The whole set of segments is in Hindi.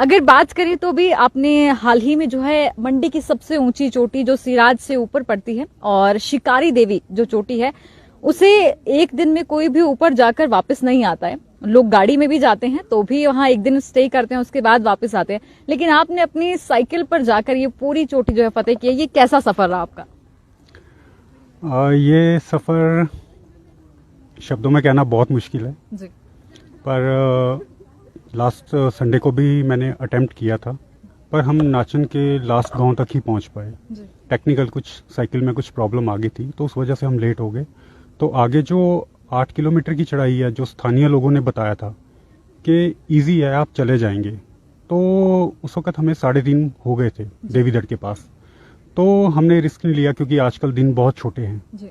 अगर बात करें तो भी आपने हाल ही में जो है मंडी की सबसे ऊंची चोटी जो सिराज से ऊपर पड़ती है और शिकारी देवी जो चोटी है उसे एक दिन में कोई भी ऊपर जाकर वापस नहीं आता है। लोग गाड़ी में भी जाते हैं तो भी वहां एक दिन स्टे करते हैं, उसके बाद वापस आते हैं। लेकिन आपने अपनी साइकिल पर जाकर ये पूरी चोटी जो है फतेह की है, ये कैसा सफर रहा आपका? ये सफ़र शब्दों में कहना बहुत मुश्किल है जी। पर लास्ट संडे को भी मैंने अटेम्प्ट किया था, पर हम नाचन के लास्ट गांव तक ही पहुंच पाए। टेक्निकल कुछ साइकिल में कुछ प्रॉब्लम आ गई थी तो उस वजह से हम लेट हो गए। तो आगे जो 8 किलोमीटर की चढ़ाई है जो स्थानीय लोगों ने बताया था कि इजी है, आप चले जाएंगे, तो उस वक्त हमें 3:30 हो गए थे देवीगढ़ के पास। तो हमने रिस्क नहीं लिया क्योंकि आजकल दिन बहुत छोटे हैं जी।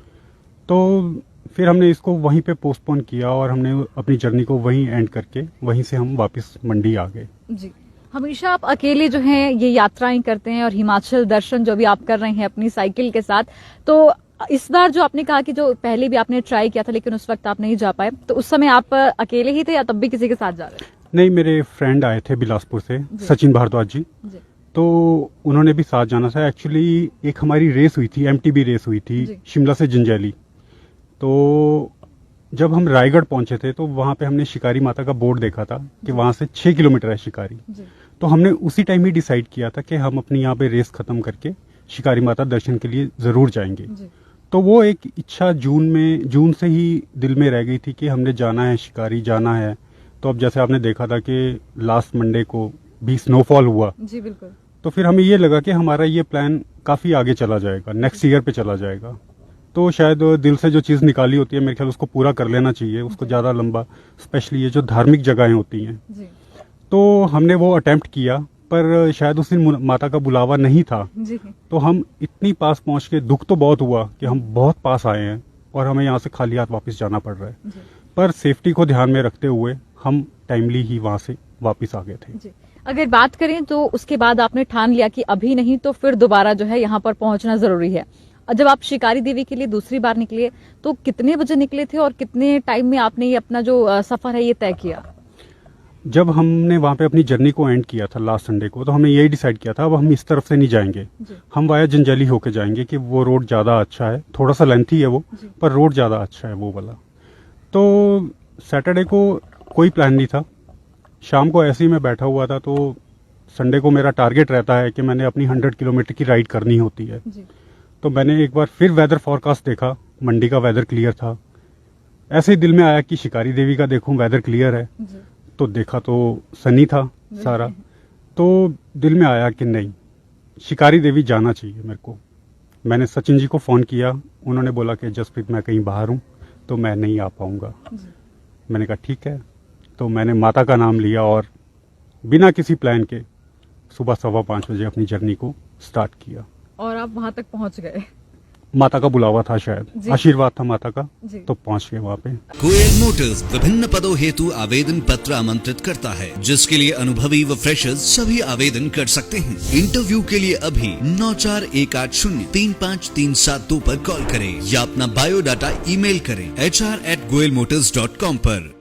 तो फिर हमने इसको वहीं पे पोस्टपोन किया और हमने अपनी जर्नी को वहीं एंड करके वहीं से हम वापस मंडी आ गए। जी। हमेशा आप अकेले जो हैं ये यात्राएं करते हैं और हिमाचल दर्शन जो भी आप कर रहे हैं अपनी साइकिल के साथ, तो इस बार जो आपने कहा कि जो पहले भी आपने ट्राई किया था लेकिन उस वक्त आप नहीं जा पाए, तो उस समय आप अकेले ही थे या तब भी किसी के साथ जा रहे थे? नहीं, मेरे फ्रेंड आए थे बिलासपुर से, सचिन भारद्वाज जी, तो उन्होंने भी साथ जाना था। एक्चुअली एक हमारी रेस हुई थी, एमटीबी रेस हुई थी शिमला से जंजैली। तो जब हम रायगढ़ पहुंचे थे तो वहां पे हमने शिकारी माता का बोर्ड देखा था कि वहां से 6 किलोमीटर है शिकारी। तो हमने उसी टाइम ही डिसाइड किया था कि हम अपनी यहाँ पे रेस खत्म करके शिकारी माता दर्शन के लिए जरूर जाएंगे। तो वो एक इच्छा जून से ही दिल में रह गई थी कि हमने जाना है, शिकारी जाना है। तो अब जैसे आपने देखा था कि लास्ट मंडे को भी स्नोफॉल हुआ। जी बिल्कुल। तो फिर हमें ये लगा कि हमारा ये प्लान काफी आगे चला जाएगा, नेक्स्ट ईयर पे चला जाएगा। तो शायद दिल से जो चीज निकाली होती है मेरे ख्याल उसको पूरा कर लेना चाहिए, उसको ज्यादा लंबा, स्पेशली ये जो धार्मिक जगहें होती हैं। तो हमने वो अटेम्प्ट किया, पर शायद उस दिन माता का बुलावा नहीं था। तो हम इतनी पास पहुंच के दुख तो बहुत हुआ कि हम बहुत पास आए हैं और हमें यहाँ से खाली हाथ वापस जाना पड़ रहा है। पर सेफ्टी को ध्यान में रखते हुए हम टाइमली ही वहां से वापस आ गए थे। अगर बात करें तो उसके बाद आपने ठान लिया कि अभी नहीं तो फिर दोबारा जो है यहाँ पर पहुंचना जरूरी है। जब आप शिकारी देवी के लिए दूसरी बार निकले तो कितने बजे निकले थे और कितने टाइम में आपने ये अपना जो सफर है ये तय किया? जब हमने वहां पे अपनी जर्नी को एंड किया था लास्ट संडे को, तो हमने यही डिसाइड किया था अब हम इस तरफ से नहीं जाएंगे, हम वाया जंजैली होके जाएंगे कि वो रोड ज्यादा अच्छा है, थोड़ा सा लेंथी है वो, पर रोड ज्यादा अच्छा है वो वाला। तो सैटरडे को कोई प्लान नहीं था, शाम को ऐसे ही मैं बैठा हुआ था। तो संडे को मेरा टारगेट रहता है कि मैंने अपनी 100 किलोमीटर की राइड करनी होती है। तो मैंने एक बार फिर वेदर फोरकास्ट देखा, मंडी का वेदर क्लियर था। ऐसे ही दिल में आया कि शिकारी देवी का देखूं वेदर क्लियर है, तो देखा तो सनी था सारा। तो दिल में आया कि नहीं, शिकारी देवी जाना चाहिए मेरे को। मैंने सचिन जी को फोन किया, उन्होंने बोला कि जसप्रीत मैं कहीं बाहर हूँ तो मैं नहीं आ पाऊंगा। मैंने कहा ठीक है। तो मैंने माता का नाम लिया और बिना किसी प्लान के सुबह 5:15 बजे अपनी जर्नी को स्टार्ट किया। और आप वहां तक पहुंच गए? माता का बुलावा था, शायद आशीर्वाद था माता का, तो पहुंच गए वहाँ पे। गोयल मोटर्स विभिन्न पदों हेतु आवेदन पत्र आमंत्रित करता है, जिसके लिए अनुभवी व फ्रेशर्स सभी आवेदन कर सकते हैं। इंटरव्यू के लिए अभी 9418035372 पर कॉल करें या अपना बायोडाटा ईमेल करें hr@goyalmotors.com पर।